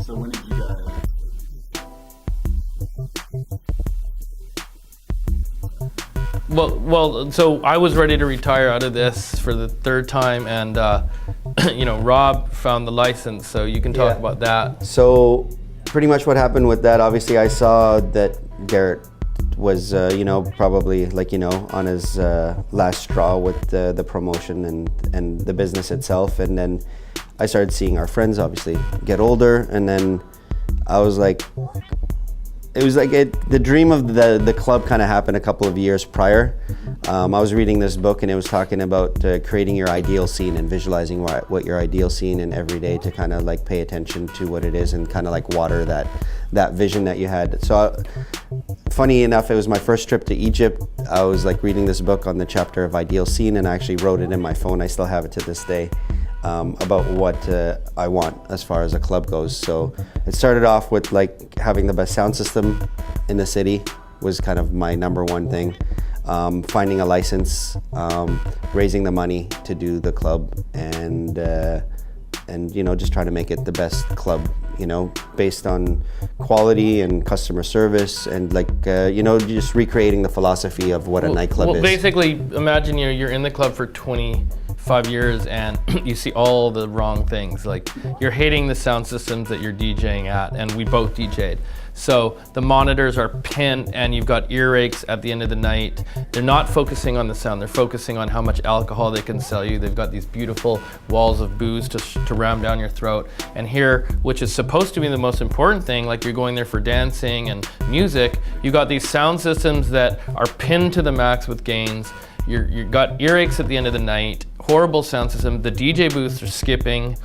So when did you guys? Well, so I was ready to retire out of this for the third time, and Rob found the license, so you can talk about that. So pretty much what happened with that, obviously I saw that Garrett was, probably on his last straw with the promotion and the business itself. And then I started seeing our friends obviously get older, and then I was like, it was like the dream of the club kind of happened a couple of years prior. I was reading this book, and it was talking about creating your ideal scene and visualizing what your ideal scene in every day to kind of like pay attention to what it is and kind of like water that vision that you had. So funny enough, it was my first trip to Egypt. I was like reading this book on the chapter of ideal scene, and I actually wrote it in my phone. I still have it to this day. About what I want as far as a club goes. So it started off with like having the best sound system in the city was kind of my number one thing. Finding a license, raising the money to do the club, and just trying to make it the best club, based on quality and customer service, and just recreating the philosophy of what a nightclub is. Basically, imagine you're in the club for 25 years and you see all the wrong things. Like, you're hating the sound systems that you're DJing at, and we both DJ'd. So the monitors are pinned, and you've got earaches at the end of the night. They're not focusing on the sound, they're focusing on how much alcohol they can sell you. They've got these beautiful walls of booze to ram down your throat. And here, which is supposed to be the most important thing, like you're going there for dancing and music, you got these sound systems that are pinned to the max with gains. You've got earaches at the end of the night, horrible sound system. The DJ booths are skipping.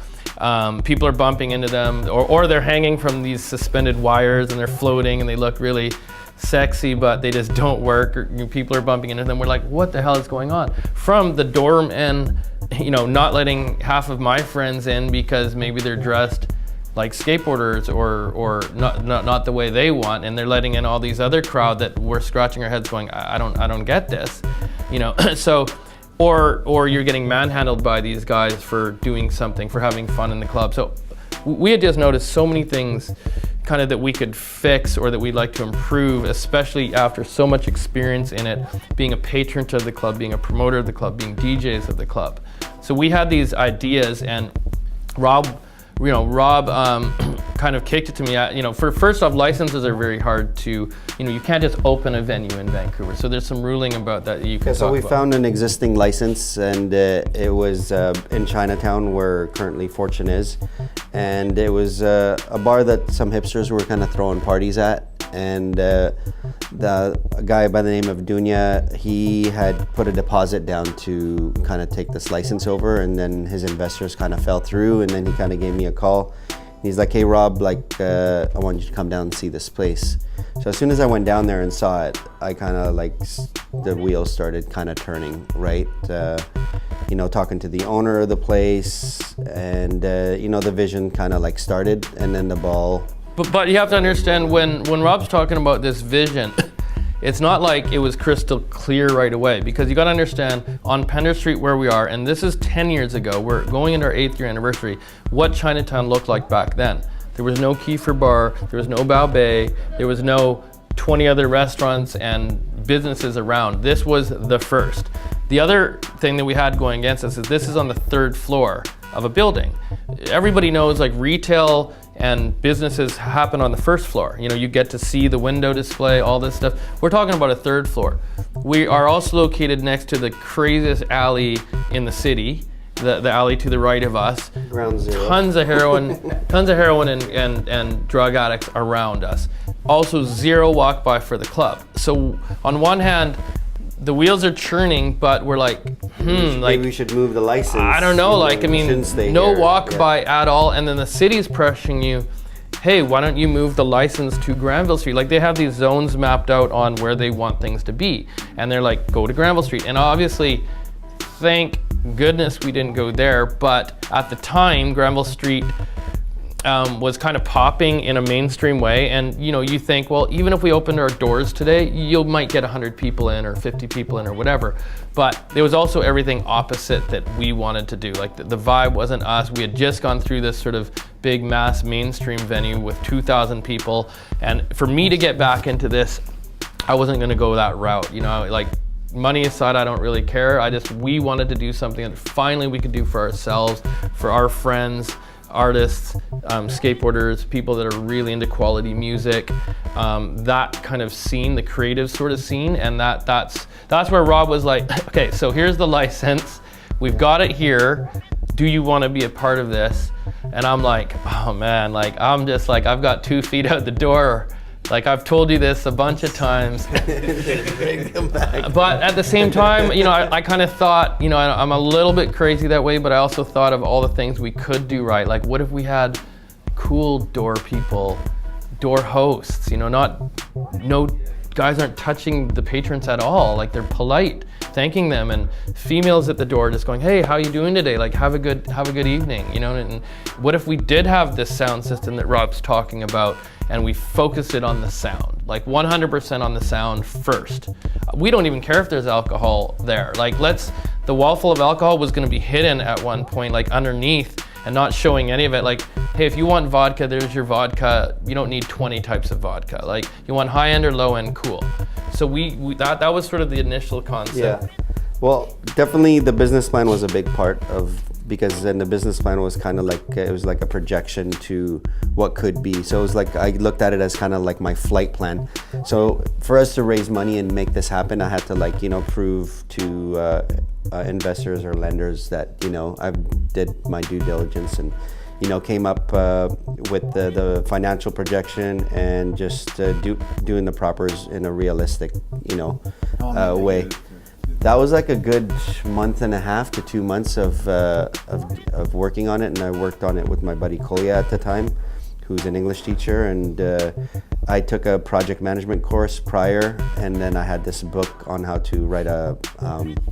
People are bumping into them, or they're hanging from these suspended wires and they're floating and they look really sexy, but they just don't work. Or, people are bumping into them. We're like, what the hell is going on? From the dorm end, not letting half of my friends in because maybe they're dressed like skateboarders or not the way they want, and they're letting in all these other crowd that we're scratching our heads going, I don't get this, so. Or you're getting manhandled by these guys for doing something, for having fun in the club. So we had just noticed so many things kind of that we could fix or that we'd like to improve, especially after so much experience in it, being a patron to the club, being a promoter of the club, being DJs of the club. So we had these ideas, and Rob kind of kicked it to me. For first off, licenses are very hard to, you can't just open a venue in Vancouver. So there's some ruling about that you can talk So we about. found an existing license, and it was in Chinatown, where currently Fortune is. And it was a bar that some hipsters were kind of throwing parties at. And a guy by the name of Dunya, he had put a deposit down to kind of take this license over, and then his investors kind of fell through, and then he kind of gave me a call. He's like, hey Rob, I want you to come down and see this place. So as soon as I went down there and saw it, I kind of the wheels started kind of turning, right? Talking to the owner of the place, and the vision kind of started, and then the ball. But you have to understand, when Rob's talking about this vision, it's not like it was crystal clear right away, because you got to understand, on Pender Street where we are, and this is 10 years ago, we're going into our 8th year anniversary, what Chinatown looked like back then. There was no Kiefer Bar, there was no Bao Bay, there was no 20 other restaurants and businesses around. This was the first. The other thing that we had going against us is this is on the 3rd floor of a building. Everybody knows retail and businesses happen on the 1st floor. You get to see the window display, all this stuff. We're talking about a 3rd floor. We are also located next to the craziest alley in the city, the alley to the right of us. Ground zero. Tons of heroin and drug addicts around us. Also zero walk by for the club. So on one hand, the wheels are churning, but we're like, maybe we should move the license. I don't know, no walk by at all. And then the city's pressuring you, hey, why don't you move the license to Granville Street? They have these zones mapped out on where they want things to be. And they're like, go to Granville Street. And obviously, thank goodness we didn't go there. But at the time, Granville Street was kind of popping in a mainstream way. And you think, well, even if we opened our doors today, you might get 100 people in or 50 people in or whatever. But there was also everything opposite that we wanted to do. Like the vibe wasn't us. We had just gone through this sort of big mass mainstream venue with 2,000 people. And for me to get back into this, I wasn't gonna go that route. Like money aside, I don't really care. We wanted to do something that finally we could do for ourselves, for our friends, artists, skateboarders, people that are really into quality music, that kind of scene, the creative sort of scene. And that's where Rob was like, okay, so here's the license, we've got it here, do you want to be a part of this? And I'm like, oh man, like I'm just like, I've got 2 feet out the door. Like I've told you this a bunch of times. But at the same time, I kind of thought, I'm a little bit crazy that way, but I also thought of all the things we could do right. Like what if we had cool door people, door hosts, no guys aren't touching the patrons at all. Like they're polite, thanking them, and females at the door just going, hey, how you doing today? Like have a good evening, and what if we did have this sound system that Rob's talking about, and we focus it on the sound, like 100% on the sound first. We don't even care if there's alcohol there. Like the wall full of alcohol was gonna be hidden at one point, like underneath, and not showing any of it. Like, hey, if you want vodka, there's your vodka. You don't need 20 types of vodka. Like you want high end or low end, cool. So that was sort of the initial concept. Yeah, well, definitely the business plan was a big part of, because then the business plan was kind of like, it was like a projection to what could be. So it was like, I looked at it as kind of like my flight plan. So for us to raise money and make this happen, I had to prove to investors or lenders that, I did my due diligence and, came up with the financial projection and just doing the propers in a realistic, way. That was like a good month and a half to 2 months of working on it, and I worked on it with my buddy Kolya at the time, who's an English teacher, and I took a project management course prior, and then I had this book on how to write a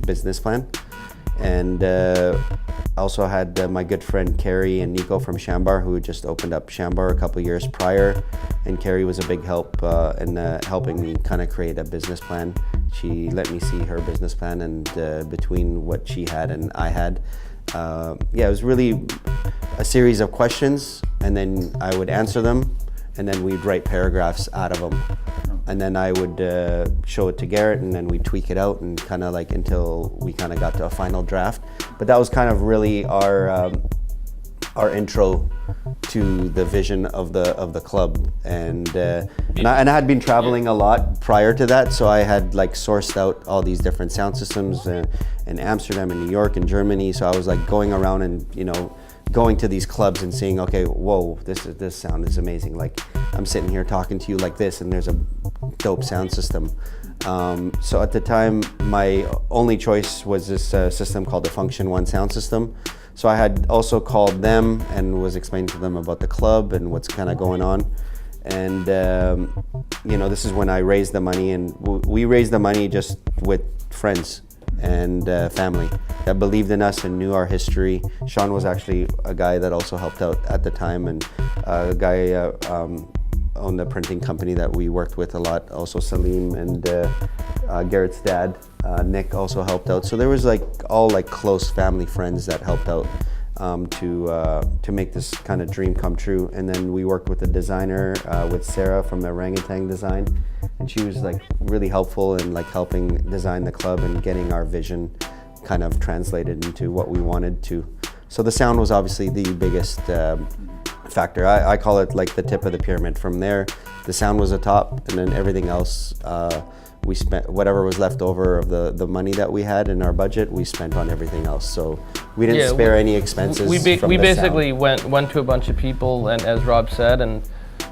business plan. And also had my good friend Carrie and Nico from Shambar, who had just opened up Shambar a couple years prior, and Carrie was a big help in helping me kind of create a business plan. She let me see her business plan, and between what she had and I had, it was really a series of questions, and then I would answer them, and then we'd write paragraphs out of them. And then I would show it to Garrett, and then we'd tweak it out and kind of like until we kind of got to a final draft. But that was kind of really our intro to the vision of the club. And I had been traveling a lot prior to that, so I had like sourced out all these different sound systems in Amsterdam and New York and Germany. So I was like going around and going to these clubs and seeing, okay, whoa, this sound is amazing. Like I'm sitting here talking to you like this, and there's a dope sound system. So at the time, my only choice was this system called the Function One sound system. So I had also called them and was explaining to them about the club and what's kind of going on. And this is when I raised the money, and we raised the money just with friends and family that believed in us and knew our history. Sean was actually a guy that also helped out at the time, and a guy owned the printing company that we worked with a lot. Also Salim and Garrett's dad, Nick, also helped out. So there was like all like close family friends that helped out to make this kind of dream come true. And then we worked with a designer, with Sarah from the Orangutan Design, and she was like really helpful in like helping design the club and getting our vision kind of translated into what we wanted to. So the sound was obviously the biggest factor. I call it like the tip of the pyramid. From there, the sound was the top, and then everything else, we spent whatever was left over of the money that we had in our budget, we spent on everything else. So we didn't spare any expenses. We basically went to a bunch of people, and as Rob said, and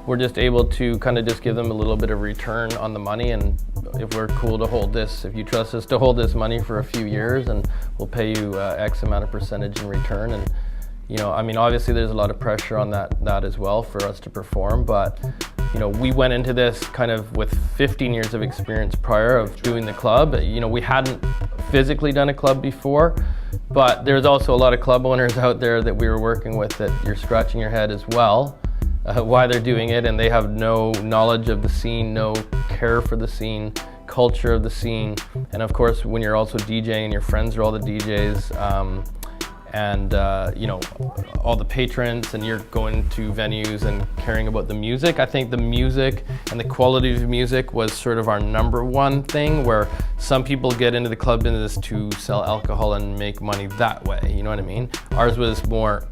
we're just able to kind of just give them a little bit of return on the money. And if we're cool to hold this, if you trust us to hold this money for a few years, and we'll pay you X amount of percentage in return. And obviously there's a lot of pressure on that as well for us to perform, but we went into this kind of with 15 years of experience prior of doing the club. We hadn't physically done a club before, But there's also a lot of club owners out there that we were working with that you're scratching your head as well, why they're doing it, and they have no knowledge of the scene, no care for the scene, culture of the scene. And of course, when you're also DJing and your friends are all the DJs, and you know, all the patrons, and you're going to venues and caring about the music. I think the music and the quality of music was sort of our number one thing, where some people get into the club business to sell alcohol and make money that way, you know what I mean? Ours was more,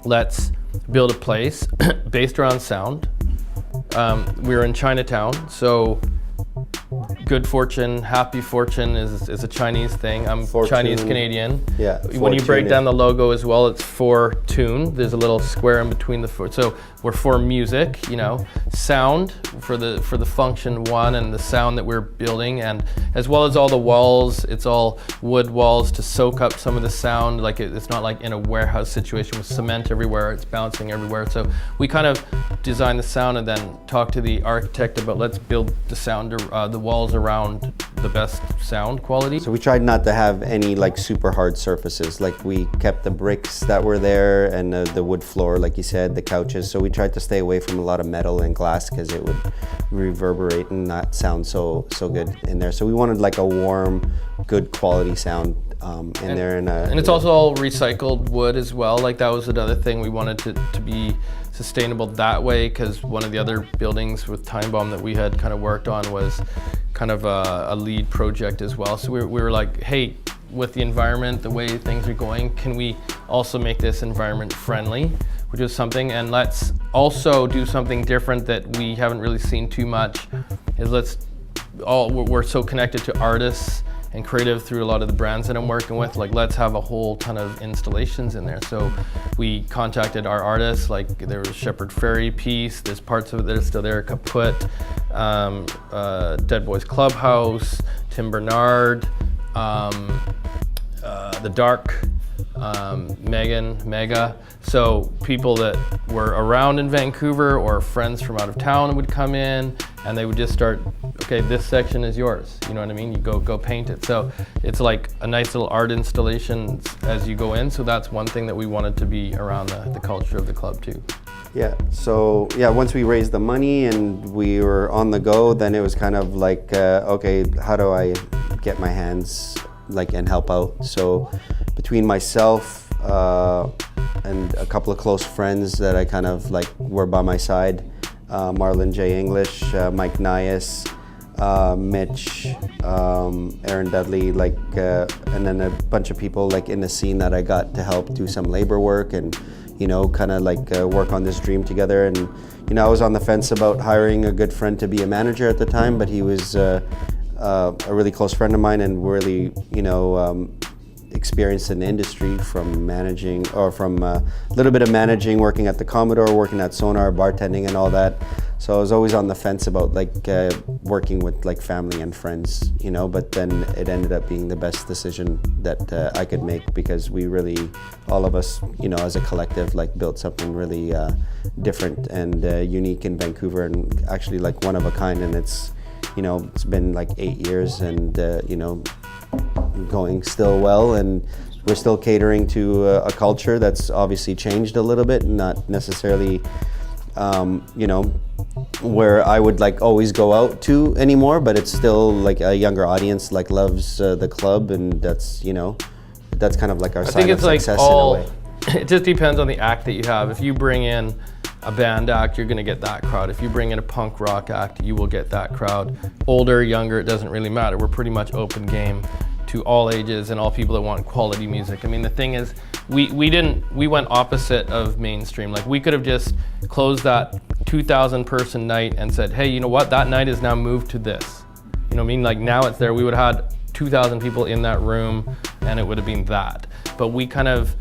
let's build a place based around sound. We were in Chinatown, so good fortune, happy fortune is a Chinese thing. I'm Chinese Canadian. Yeah. When you break down the logo as well, it's for tune. There's a little square in between the four. So we're for music, you know, sound for the function one and the sound that we're building, and as well as all the walls. It's all wood walls to soak up some of the sound. Like it's not like in a warehouse situation with cement everywhere. It's bouncing everywhere. So we kind of design the sound and then talk to the architect about let's build the sound, the walls around the best sound quality. So we tried not to have any like super hard surfaces. Like we kept the bricks that were there and the wood floor, like you said, the couches. So we tried to stay away from a lot of metal and glass because it would reverberate and not sound so good in there. So we wanted like a warm, good quality sound in there. And it's also all recycled wood as well. Like that was another thing we wanted to be sustainable that way, because one of the other buildings with Time Bomb that we had kind of worked on was kind of a lead project as well. So we were like, hey, with the environment, the way things are going, can we also make this environment friendly, which is something, and let's also do something different that we haven't really seen too much, is we're so connected to artists and creative through a lot of the brands that I'm working with. Like, let's have a whole ton of installations in there. So we contacted our artists, like there was Shepherd Ferry piece, there's parts of it that are still there, Kaput, Dead Boys Clubhouse, Tim Bernard, The Dark, Mega. So people that were around in Vancouver or friends from out of town would come in and they would just start, okay, this section is yours. You know what I mean? You go paint it. So it's like a nice little art installation as you go in. So that's one thing that we wanted to be around the culture of the club too. Yeah, so yeah, once we raised the money and we were on the go, then it was kind of like, okay, how do I get my hands like and help out? So between myself and a couple of close friends that I kind of like were by my side, Marlon J. English, Mike Nias, Mitch, Aaron Dudley, like, and then a bunch of people like in the scene that I got to help do some labor work and, you know, kind of like work on this dream together. And, you know, I was on the fence about hiring a good friend to be a manager at the time, but he was a really close friend of mine and really, you know, experienced in the industry from managing, or from a little bit of managing, working at the Commodore, working at Sonar, bartending and all that. So I was always on the fence about like working with like family and friends, you know, but then it ended up being the best decision that I could make, because we really, all of us, you know, as a collective, like built something really different and unique in Vancouver, and actually like one of a kind. And it's, you know, it's been like 8 years and, you know, going still well, and we're still catering to a culture that's obviously changed a little bit, not necessarily you know, where I would like always go out to anymore, but it's still like a younger audience like loves the club, and that's, you know, that's kind of like our sign of success in a way. It just depends on the act that you have. If you bring in a band act, you're gonna get that crowd. If you bring in a punk rock act, you will get that crowd. Older, younger, it doesn't really matter. We're pretty much open game to all ages and all people that want quality music. I mean, the thing is, we went opposite of mainstream. Like, we could have just closed that 2,000 person night and said, hey, you know what, that night is now moved to this. You know what I mean? Like, now it's there. We would have had 2,000 people in that room and it would have been that. But we kind of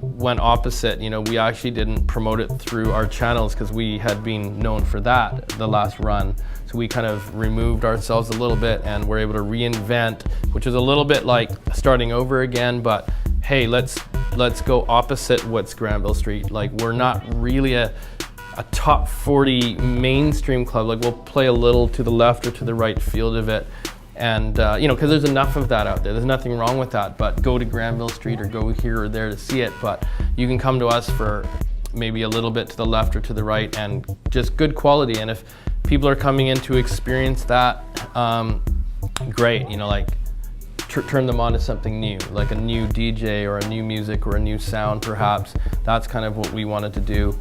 went opposite. You know, we actually didn't promote it through our channels because we had been known for that the last run. So we kind of removed ourselves a little bit and were able to reinvent, which is a little bit like starting over again, but hey, let's go opposite what's Granville Street. Like, we're not really a top 40 mainstream club. Like, we'll play a little to the left or to the right field of it. And because there's enough of that out there. There's nothing wrong with that, but go to Granville Street or go here or there to see it. But you can come to us for maybe a little bit to the left or to the right, and just good quality. And if people are coming in to experience that, great, turn them on to something new, like a new DJ or a new music or a new sound perhaps. That's kind of what we wanted to do.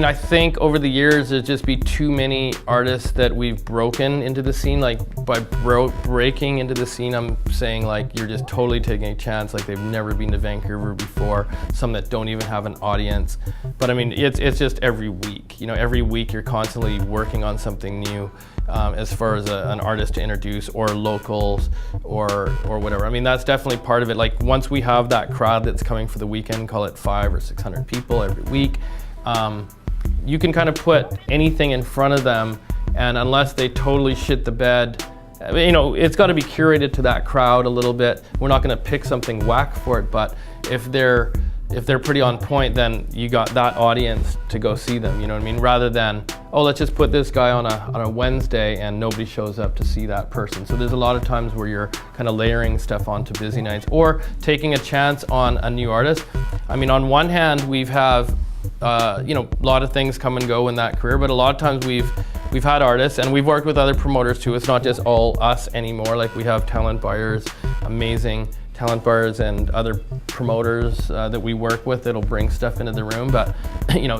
I think over the years there's just be too many artists that we've broken into the scene. Like by breaking into the scene, I'm saying like you're just totally taking a chance, like they've never been to Vancouver before, some that don't even have an audience. But it's just every week. Every week you're constantly working on something new as far as an artist to introduce, or locals, or whatever. That's definitely part of it. Like once we have that crowd that's coming for the weekend, call it 500 or 600 people every week, you can kind of put anything in front of them, and unless they totally shit the bed, it's got to be curated to that crowd a little bit. We're not going to pick something whack for it, but if they're pretty on point, then you got that audience to go see them. Rather than, oh, let's just put this guy on a Wednesday and nobody shows up to see that person. So there's a lot of times where you're kind of layering stuff onto busy nights or taking a chance on a new artist. On one hand, we've have a lot of things come and go in that career, but a lot of times we've had artists, and we've worked with other promoters too. It's not just all us anymore. Like we have talent buyers, amazing talent buyers and other promoters that we work with that'll bring stuff into the room. But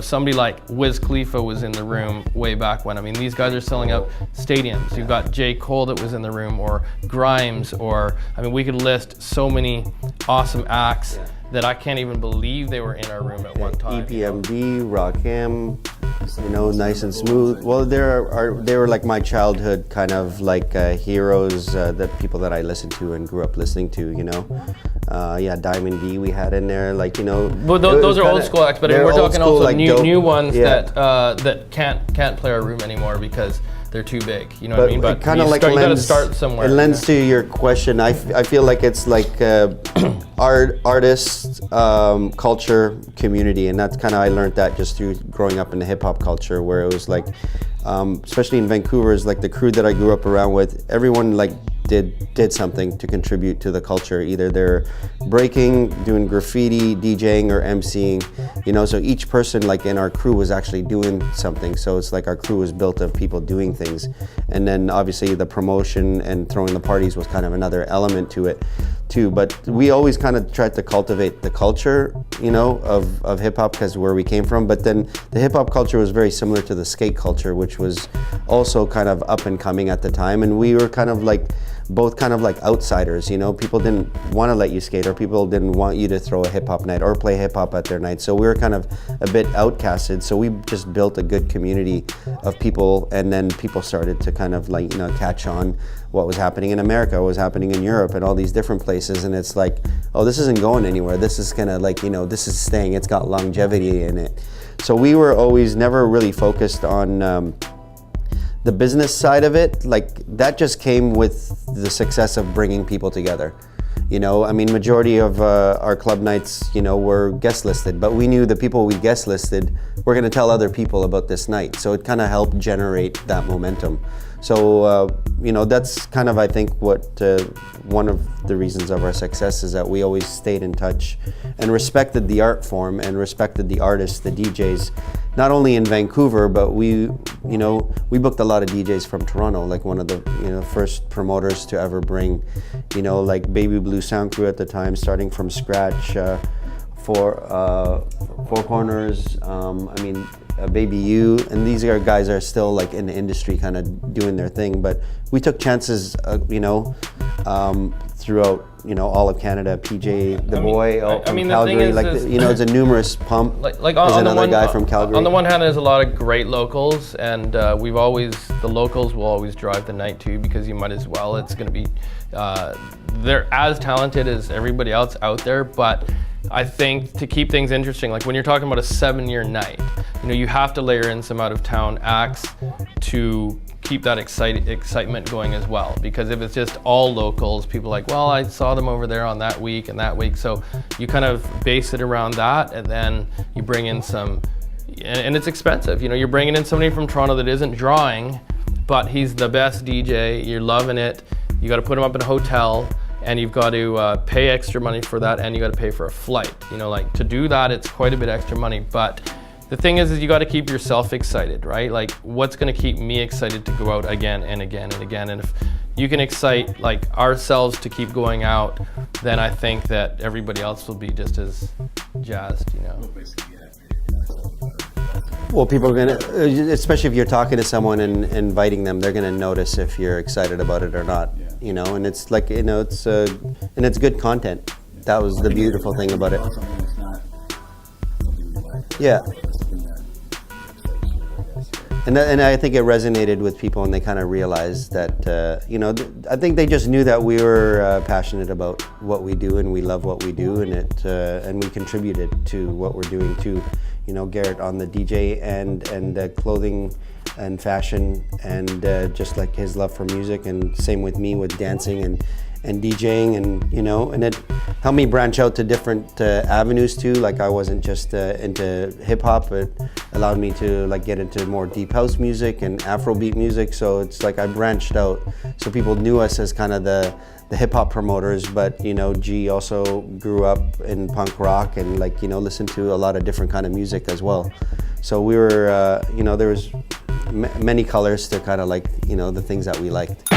somebody like Wiz Khalifa was in the room way back when. These guys are selling out stadiums. You've got J. Cole that was in the room, or Grimes, or we could list so many awesome acts that I can't even believe they were in our room at one time. EPMD, Rockham, Nice and Smooth. Well, they were like my childhood kind of like heroes, that people that I listened to and grew up listening to. Diamond D we had in there, like But those are old school acts, but we're talking also like new ones that can't play our room anymore because they're too big. But kind of like you got to start somewhere. It lends to your question. I feel like it's like artist, culture, community, and that's kind of, I learned that just through growing up in the hip hop culture, where it was like, especially in Vancouver, is like the crew that I grew up around with. Everyone like did something to contribute to the culture. Either they're breaking, doing graffiti, DJing, or MCing. So each person like in our crew was actually doing something. So it's like our crew was built of people doing things, and then obviously the promotion and throwing the parties was kind of another element to it too. But we always kind of tried to cultivate the culture, of hip hop, because where we came from. But then the hip hop culture was very similar to the skate culture, which was also kind of up and coming at the time. And we were kind of like both kind of like outsiders. People didn't want to let you skate, or people didn't want you to throw a hip hop night or play hip hop at their night. So we were kind of a bit outcasted. So we just built a good community of people, and then people started to kind of like catch on what was happening in America, what was happening in Europe, and all these different places. And it's like, oh, this isn't going anywhere. This is gonna this is staying. It's got longevity in it. So we were always never really focused on the business side of it. Like that just came with the success of bringing people together. Majority of our club nights, were guest listed, but we knew the people we guest listed were going to tell other people about this night. So it kind of helped generate that momentum. So, that's kind of, I think, what one of the reasons of our success is that we always stayed in touch and respected the art form and respected the artists, the DJs, not only in Vancouver, but we booked a lot of DJs from Toronto, like one of the first promoters to ever bring, like Baby Blue Sound Crew at the time, starting from scratch, Four Corners, Baby U, and these guys are still like in the industry kind of doing their thing. But we took chances, throughout, all of Canada. PJ the Boy from Calgary, it's a numerous pump. Like on another guy from Calgary. On the one hand, there's a lot of great locals, and the locals will always drive the night too, because you might as well. It's going to be, they're as talented as everybody else out there, but I think to keep things interesting, like when you're talking about a 7-year night, you have to layer in some out of town acts to keep that excitement going as well. Because if it's just all locals, people are like, well, I saw them over there on that week and that week. So you kind of base it around that, and then you bring in some, and it's expensive. You know, you're bringing in somebody from Toronto that isn't drawing, but he's the best DJ. You're loving it. You got to put him up in a hotel, and you've got to pay extra money for that, and you got to pay for a flight. You know, like to do that, it's quite a bit extra money. But the thing is you got to keep yourself excited, right? Like, what's going to keep me excited to go out again and again and again? And if you can excite like ourselves to keep going out, then I think that everybody else will be just as jazzed, you know. Well, people are gonna, especially if you're talking to someone and inviting them, they're gonna notice if you're excited about it or not. Yeah. You know, and it's like, you know, it's and it's good content. That was the beautiful thing about it. Yeah. And I think it resonated with people, and they kind of realized that, you know, I think they just knew that we were passionate about what we do, and we love what we do, and we contributed to what we're doing too. You know, Garrett on the DJ and clothing and fashion, and just like his love for music, and same with me with dancing and DJing, and you know, and it helped me branch out to different avenues too. Like I wasn't just into hip hop. It allowed me to like get into more deep house music and Afrobeat music. So it's like I branched out. So people knew us as kind of the hip hop promoters, but you know, G also grew up in punk rock and like, you know, listened to a lot of different kind of music as well. So we were, you know, there was many colors to kind of like, you know, the things that we liked.